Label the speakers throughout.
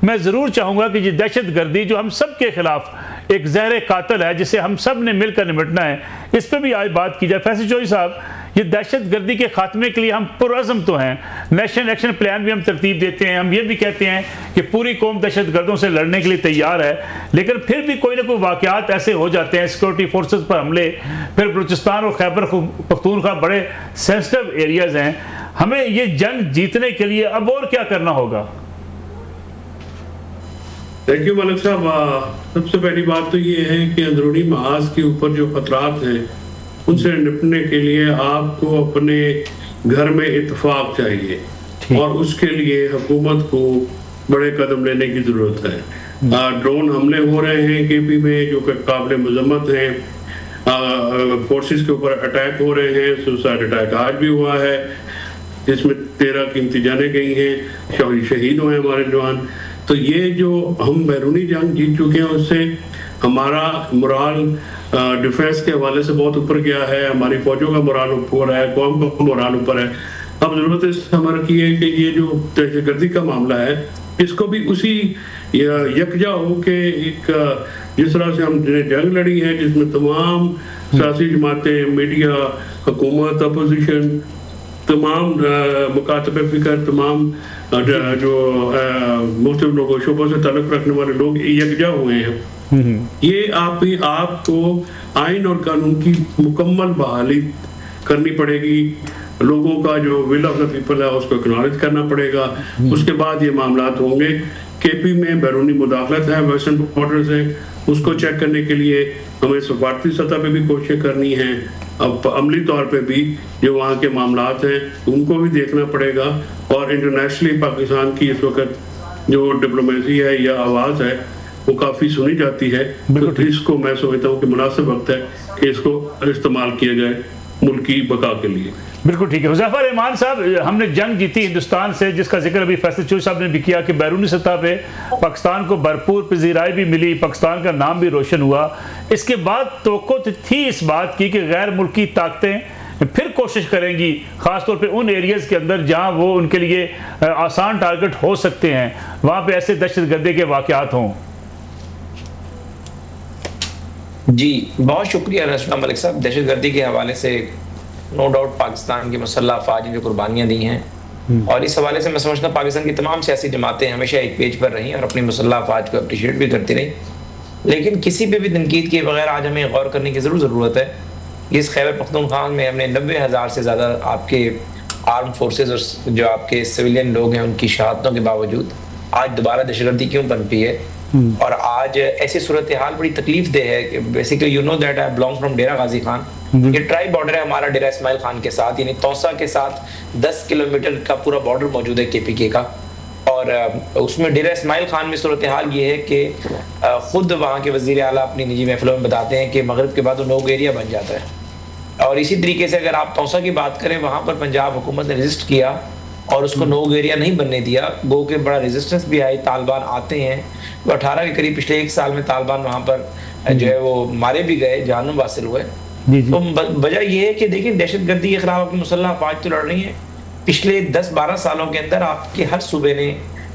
Speaker 1: मैं ज़रूर चाहूँगा कि ये दहशत गर्दी जो हम सब के ख़िलाफ़ एक ज़हर कातिल है जिसे हम सब ने मिलकर निपटना है, इस पर भी आज बात की जाए। फैसल चौधरी साहब, ये दहशत गर्दी के खात्मे के लिए हम पुरअज़म तो हैं, नेशनल एक्शन प्लान भी हम तरतीब देते हैं, हम ये भी कहते हैं कि पूरी कौम दहशत गर्दों से लड़ने के लिए तैयार है, लेकिन फिर भी कोई ना कोई वाक़यात ऐसे हो जाते हैं, सिक्योरिटी फोर्सेस पर हमले, फिर बलूचिस्तान और खैबर पख्तूनख्वा बड़े सेंसिटिव एरियाज़ हैं। हमें ये जंग जीतने के लिए अब और क्या करना होगा?
Speaker 2: थैंक यू मलिक साहब। सबसे पहली बात तो ये है कि अंदरूनी महाज के ऊपर जो खतरात हैं उनसे निपटने के लिए आपको अपने घर में इत्तेफाक चाहिए और उसके लिए हुकूमत को बड़े कदम लेने की जरूरत है। ड्रोन हमले हो रहे हैं केपी में जो कि काबिल मजम्मत हैं। फोर्सेस के ऊपर अटैक हो रहे हैं, सुसाइड अटैक आज भी हुआ है जिसमें 13 कीमती जाने गई हैं, शहीद हुए हमारे जवान। तो ये जो हम बैरूनी जंग जीत चुके हैं उससे हमारा मोराल डिफेंस के हवाले से बहुत ऊपर गया है, हमारी फौजों का मोराल ऊपर है, कौम का मोराल ऊपर है। अब जरूरत इस अमर की है कि ये जो दहशतगर्दी का मामला है इसको भी उसी यकजा हो के एक जिस तरह से हमने जंग लड़ी है जिसमें तमाम सियासी जमातें, मीडिया, हुकूमत, अपोजिशन, तमाम मुकातबे फिक्र, तमाम जो मुख्तलिफ लोगों शोबों से ताल्लुक रखने वाले लोग यकजा हुए हैं। ये आपको आइन और कानून की मुकम्मल बहाली करनी पड़ेगी। लोगों का जो विल ऑफ द पीपल है उसको एक्नॉलेज करना पड़ेगा। उसके बाद ये मामलात होंगे। केपी में बैरूनी मुदाखलत है, वेस्टर्न बॉर्डर से, उसको चेक करने के लिए हमें सफारती सतह पे भी कोशिशें करनी हैं। अब अमली तौर पे भी जो वहाँ के मामलात हैं उनको भी देखना पड़ेगा। और इंटरनेशनली पाकिस्तान की इस वक्त जो डिप्लोमेसी है या आवाज़ है वो काफ़ी सुनी जाती है। तो इसको मैं समझता हूँ कि मुनासिब वक्त है कि इसको इस्तेमाल किया जाए मुल्क की बका के लिए।
Speaker 1: बिल्कुल ठीक है। हुज़ैफा रहमान साहब, हमने जंग जीती हिंदुस्तान से जिसका जिक्र अभी फैसल चौधरी साहब ने भी किया कि बैरूनी सतह पे पाकिस्तान को भरपूर पजीराई भी मिली, पाकिस्तान का नाम भी रोशन हुआ। इसके बाद तवक्को थी इस बात की कि गैर मुल्की ताकतें फिर कोशिश करेंगी, ख़ासतौर पे उन एरियाज़ के अंदर जहाँ वो उनके लिए आसान टारगेट हो सकते हैं, वहाँ पे ऐसे दहशतगर्दी के वाक़यात हों।
Speaker 3: जी बहुत शुक्रिया रशदा मलिक साहब। दहशतगर्दी के हवाले से नो डाउट पाकिस्तान की मुसल्लह अफवाज ने जो कुर्बानियाँ दी हैं और इस हवाले से मैं समझता हूँ पाकिस्तान की तमाम सियासी जमातें हमेशा एक पेज पर रहीं और अपनी मुसल्लह अफवाज को अप्रिशिएट भी करती रहीं। लेकिन किसी पे भी तनकीद किए बगैर आज हमें गौर करने की ज़रूरत है। इस खैबर पख्तूनख्वा में हमने 90,000 से ज़्यादा आपके आर्म फोर्सेज और जो आपके सिविलियन लोग हैं उनकी शहादतों के बावजूद आज दोबारा दहशतगर्दी क्यों पनपी है। और आज ऐसी सूरत हाल बड़ी तकलीफ दे है कि basically you know that I belong from Dera Ghazi Khan. ये ट्राइब बॉर्डर है हमारा डेरा इस्माइल खान के साथ, यानी तौसा के साथ 10 किलोमीटर का पूरा बॉर्डर मौजूद है केपीके का। और उसमें डेरा इस्माइल खान में सूरत हाल ये है कि खुद वहाँ के वज़ीर आला अपनी निजी महफिलों में बताते हैं कि मगरिब के बाद वो नोग एरिया बन जाता है। और इसी तरीके से अगर आप तौसा की बात करें, वहाँ पर पंजाब हुकूमत ने रजिस्ट किया और उसको नोग एरिया नहीं बनने दिया, गो के बड़ा रेजिस्टेंस भी आई। तालिबान आते हैं तो 18 के करीब पिछले 1 साल में तालिबान वहाँ पर जो है वो मारे भी गए, जहन्नुम वासिल हुए। तो वजह यह है कि देखिए दहशतगर्दी के खिलाफ अपनी मुसल्लह अफवाज तो लड़ रही हैं। पिछले 10-12 सालों के अंदर आपके हर सूबे ने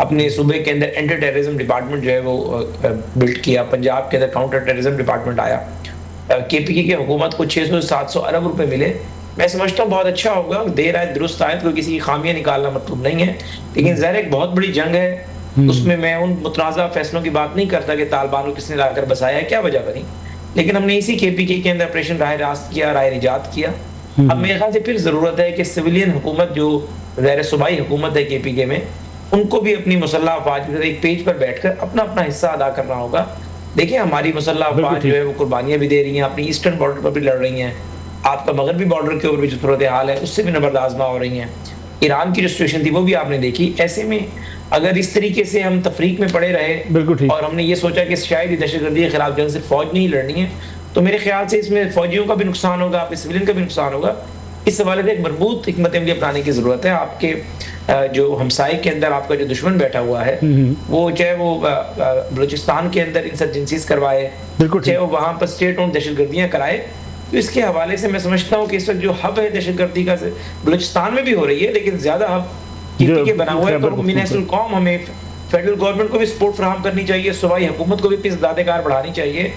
Speaker 3: अपने सूबे के अंदर एंटी टेररिज्म डिपार्टमेंट जो है वो बिल्ड किया। पंजाब के अंदर काउंटर टेररिज्म डिपार्टमेंट आया। केपीके की हुकूमत को 600-700 अरब रुपए मिले। मैं समझता हूँ बहुत अच्छा होगा, देर आए दुरुस्त आए, कोई किसी की खामियां निकालना मतलब नहीं है। लेकिन ज़ाहिर एक बहुत बड़ी जंग है, उसमें मैं उन मुतनाज़ा फैसलों की बात नहीं करता कि तालिबान को किसने लाकर बसाया है, क्या वजह बनी। लेकिन हमने इसी केपीके के अंदर ऑपरेशन राह रास्त किया, राह निजात किया। अब मेरे ख्याल से फिर ज़रूरत है कि सिविलियन हुकूमत जो ज़ाहिर सूबाई हुकूमत है केपीके में, उनको भी अपनी मुसल्लह अफवाज के साथ एक पेज पर बैठकर अपना अपना हिस्सा अदा करना होगा। देखिए हमारी मुसल्लह अफवाज जो है वो कुर्बानियाँ भी दे रही हैं, अपनी ईस्टर्न बॉर्डर पर भी लड़ रही हैं, आपका मगरबी बॉर्डर के ऊपर भी जो सूरत हाल है उससे भी नबर्द आजमा हो रही हैं। ईरान की जो सिचुएशन थी वो भी आपने देखी। ऐसे में अगर इस तरीके से हम तफरीक में पड़े रहे और हमने ये सोचा कि शायद दहशतगर्दी के खिलाफ जंग सिर्फ फौज नहीं लड़नी है, तो मेरे ख्याल से इसमें फौजियों का भी नुकसान होगा, आपके सिविलियन का भी नुकसान होगा। इस हवाले से एक मजबूत हिकमत अमली अपनाने की जरूरत है। आपके जो हमसाए के अंदर आपका जो दुश्मन बैठा हुआ है वो चाहे वो बलूचिस्तान के अंदर इंसर्जेंसीज करवाए, चाहे वो वहाँ पर स्टेट ओन दहशतगर्दियाँ कराए, तो इसके हवाले से मैं समझता हूँ कि इस वक्त जो हब है दहशतगर्दी का बलूचिस्तान में भी हो रही है, लेकिन ज्यादा हब के बना हुआ है। तो कौम हमें फेडरल गवर्नमेंट को भी सपोर्ट फराहम करनी चाहिए, सूबाई हुकूमत को भी इक़्तिदार बढ़ानी चाहिए।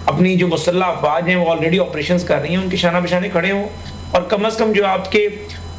Speaker 3: अपनी जो मुसल्लह अफवाज हैं वो ऑलरेडी ऑपरेशंस कर रही हैं, उनके शाना बिशाने खड़े हों, और कम अज़ कम जो आपके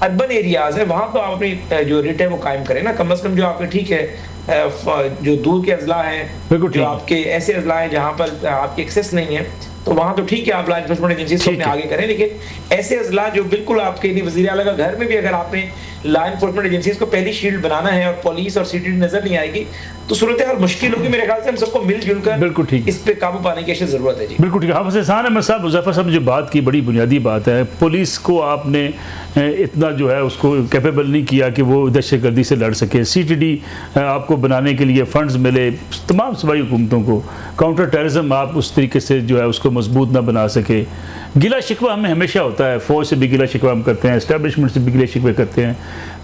Speaker 3: अर्बन एरियाज है वहाँ तो आप अपनी जो रेट है वो कायम करें ना। कम अज़ कम जो आपके ठीक है जो दूर के अजला हैं, जो आपके ऐसे अजला हैं जहाँ पर आपकी एक्सेस नहीं है, तो वहाँ तो ठीक है आप लॉ एनफोर्समेंट एजेंसीज को अपने आगे करें, लेकिन ऐसे अजला जो बिल्कुल आपके वज़ीर आला का घर में भी अगर आपने लॉ एनफोर्समेंट एजेंसीज को पहली शील्ड बनाना है और पुलिस और सिटी नजर नहीं आएगी तो सूरत हाल मुश्किल होगी। मेरे ख्याल से हम सबको मिलजुल कर
Speaker 1: बिल्कुल ठीक
Speaker 3: इस पे काबू पाने की जरूरत है जी।
Speaker 1: बिल्कुल ठीक है। हाफिज़ एहसान अहमद साहब, मुज़फ़्फ़र साहब ने जो बात की बड़ी बुनियादी बात है। पुलिस को आपने इतना जो है उसको कैपेबल नहीं किया कि वो दहशतगर्दी से लड़ सके। CTD आपको बनाने के लिए फंड्स मिले, तमाम सूबाई हुकूमतों को काउंटर टेररिज्म आप उस तरीके से जो है उसको मजबूत ना बना सके। गिला शिकवा हमें हमेशा होता है, फ़ौज से भी गिला शिकवा हम करते हैं, एस्टेब्लिशमेंट से भी गिला शिकवे करते हैं,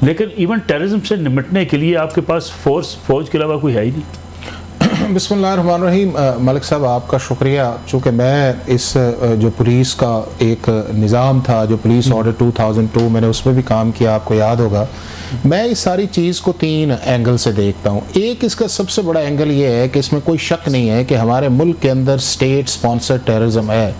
Speaker 1: लेकिन इवन टेररिज्म से निपटने के लिए आपके पास फ़ौज के अलावा कोई है ही नहीं।
Speaker 4: बिस्मिल्लाहिर्रहमानिर्रहीम। मलिक साहब आपका शुक्रिया। चूँकि मैं इस जो पुलिस का एक निज़ाम था, जो पुलिस ऑर्डर 2002, मैंने उसमें भी काम किया, आपको याद होगा। मैं इस सारी चीज़ को 3 एंगल से देखता हूँ। एक, इसका सबसे बड़ा एंगल ये है कि इसमें कोई शक नहीं है कि हमारे मुल्क के अंदर स्टेट स्पॉन्सर्ड टेररिज्म है,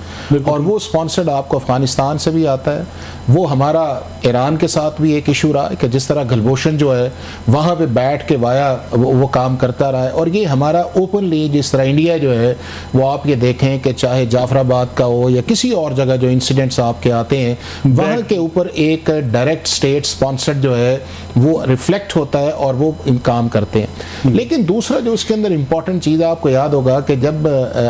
Speaker 4: और वो स्पॉन्सर्ड आपको अफ़गानिस्तान से भी आता है, वो हमारा ईरान के साथ भी एक इशू रहा है कि जिस तरह गुलभूषण जो है वहाँ पे बैठ के वाया वो काम करता रहा है, और ये हमारा ओपनली जिस तरह इंडिया जो है वो आप ये देखें कि चाहे जाफराबाद का हो या किसी और जगह जो इंसिडेंट्स आपके आते हैं वहाँ के ऊपर एक डायरेक्ट स्टेट स्पॉन्सर्ड जो है वो रिफ्लेक्ट होता है और वो इन काम करते हैं। लेकिन दूसरा जो उसके अंदर इंपॉर्टेंट चीज़ आपको याद होगा कि जब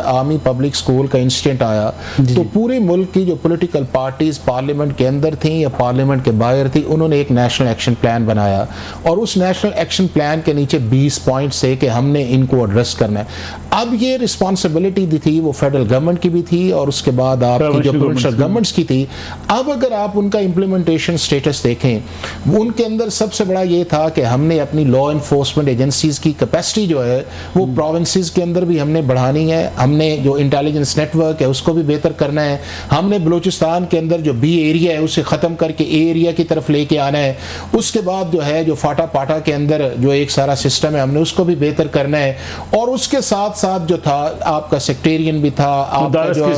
Speaker 4: आर्मी पब्लिक स्कूल का इंसिडेंट आया तो पूरे मुल्क की जो पॉलिटिकल पार्टीज पार्लियामेंट के अंदर थी या पार्लियामेंट के बाहर थी, उन्होंने एक नेशनल एक्शन प्लान बनाया, और उस नेशनल एक्शन प्लान के नीचे 20 पॉइंट्स है कि हमने इनको एड्रेस करना है। अब ये रिस्पॉन्सिबिलिटी दी थी वो फेडरल गवर्नमेंट की भी थी और उसके बाद आपकी जो प्रोविंशियल गवर्नमेंट्स की थी। अब अगर आप उनका इम्प्लीमेंटेशन स्टेटस देखें, उनके अंदर सबसे बड़ा ये था कि हमने अपनी लॉ एनफोर्समेंट एजेंसीज की कैपेसिटी जो है वो प्रोविंसेस के अंदर भी हमने बढ़ानी है, हमने जो इंटेलिजेंस नेटवर्क है उसको भी बेहतर करना है, हमने बलूचिस्तान के अंदर जो बी एरिया है उसे ख़त्म करके ए एरिया की तरफ लेके आना है, उसके बाद जो है जो फाटा पाटा के अंदर जो एक सारा सिस्टम है हमने उसको भी बेहतर करना है, और उसके साथ साथ जो था आपका सेक्टेरियन भी था, आपका जो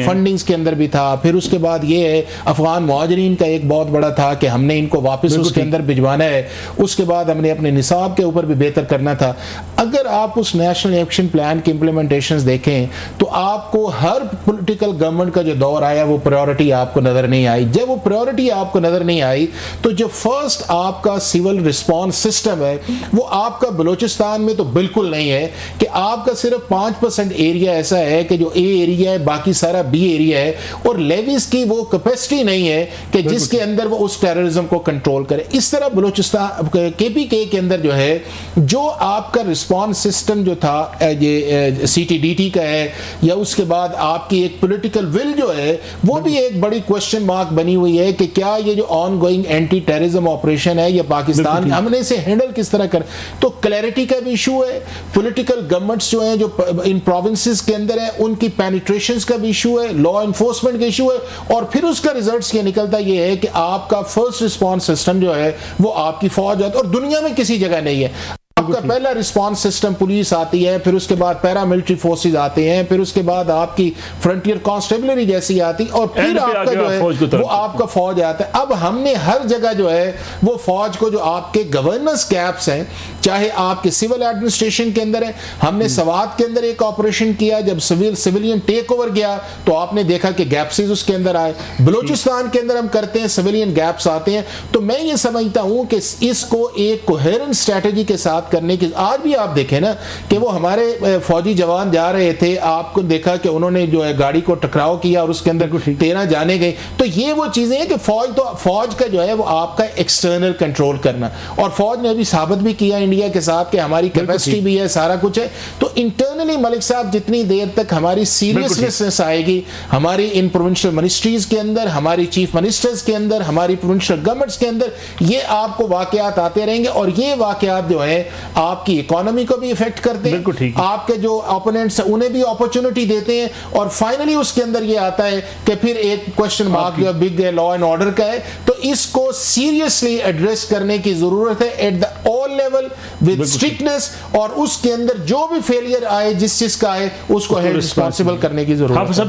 Speaker 4: फंडिंग्स के अंदर भी था, फिर उसके बाद ये है अफगान मुहाजिरीन का एक बहुत बड़ा था कि हमने इनको वापस उसके अंदर भिजवाना है, उसके बाद हमने अपने निसाब के ऊपर भी बेहतर करना था। अगर आप उस नेशनल एक्शन प्लान की इंप्लीमेंटेशंस देखें तो आपको हर पॉलिटिकल गवर्नमेंट का जो दौर आया वो प्रायोरिटी आपको नजर नहीं आई। जब वो प्रायोरिटी आपको नजर नहीं आई तो जो फर्स्ट आपका सिविल रिस्पांस सिस्टम है वो आपका बलूचिस्तान में तो बिल्कुल नहीं है कि आपका सिर्फ 5% एरिया ऐसा है कि जो ए एरिया है, बाकी सारा बी एरिया है, और लेविस की वो कैपेसिटी नहीं है कि जिसके अंदर वो उस टेररिज्म को कंट्रोल करे। इस तरह बलूचिस्तान KPK के अंदर जो है जो आपका रिस्पांस सिस्टम जो था ये CTDT का है, या उसके बाद आपकी एक पॉलिटिकल विल जो है वो भी एक बड़ी क्वेश्चन मार्क बनी हुई है कि क्या ये जो on going anti terrorism operation है ये पाकिस्तान हमने इसे हैंडल किस तरह कर। तो क्लैरिटी का भी इशू है, पॉलिटिकल गवर्नमेंट्स जो हैं जो इन प्रोविंसेस के अंदर है उनकी पेनिट्रेशंस का भी इशू है, लॉ एनफोर्समेंट का इशू है, और फिर उसका रिजल्ट्स ये निकलता ये है कि आपका फर्स्ट रिस्पांस सिस्टम जो है वो आपकी फौज है, और दुनिया में किसी जगह नहीं है। आपका पहला रिस्पांस सिस्टम पुलिस आती है, फिर उसके बाद पैरामिलिट्री फोर्सेस आते हैं, फिर उसके बाद आपकी फ्रंटियर कांस्टेबलरी जैसी आती, और फिर आपका जो है वो आपका फौज आता है। अब हमने हर जगह जो है वो फौज को जो आपके गवर्नेंस गैप्स हैं, चाहे आपके सिविल एडमिनिस्ट्रेशन के अंदर है, हमने सवात के अंदर एक ऑपरेशन किया, जब सिविलियन टेक ओवर गया तो आपने देखा कि गैप्सेस उसके अंदर आए। बलूचिस्तान के अंदर हम करते हैं सिविलियन गैप्स आते हैं। तो मैं ये समझता हूं कि इसको एक कोहेरेंट स्ट्रेटजी के साथ करने की, आज भी आप देखें ना कि वो हमारे फौजी जवान जा रहे थे, आपको देखा कि उन्होंने जो है गाड़ी को टकराव किया और उसके अंदर 13 जाने गए। तो ये वो चीजें हैं कि फौज का जो है वो आपका एक्सटर्नल कंट्रोल करना, और फौज ने अभी साबित भी किया इंडिया के साथ कि हमारी कैपेसिटी भी है, सारा कुछ है। तो इंटरनली मलिक साहब जितनी देर तक हमारी सीरियसनेस आएगी हमारी इन प्रोविंशियल मिनिस्ट्रीज के अंदर, हमारी चीफ मिनिस्टर्स के अंदर, हमारी प्रोविंशियल गवर्नमेंट्स के अंदर, ये आपको वाकयात आते रहेंगे, और ये वाकयात जो है आपकी इकोनॉमी को भी इफेक्ट करते हैं, आपके जो ओपोनेंट्स हैं उन्हें भी अपॉर्चुनिटी देते हैं, और फाइनली उसके अंदर ये आता है कि फिर एक क्वेश्चन मार्क जो बिग लॉ एंड ऑर्डर का है। तो इसको सीरियसली एड्रेस करने की जरूरत है at the all level with strictness, और उसके अंदर जो भी फेलियर आए जिस चीज का आए उसको रिस्पॉन्सिबल करने की जरूरत है।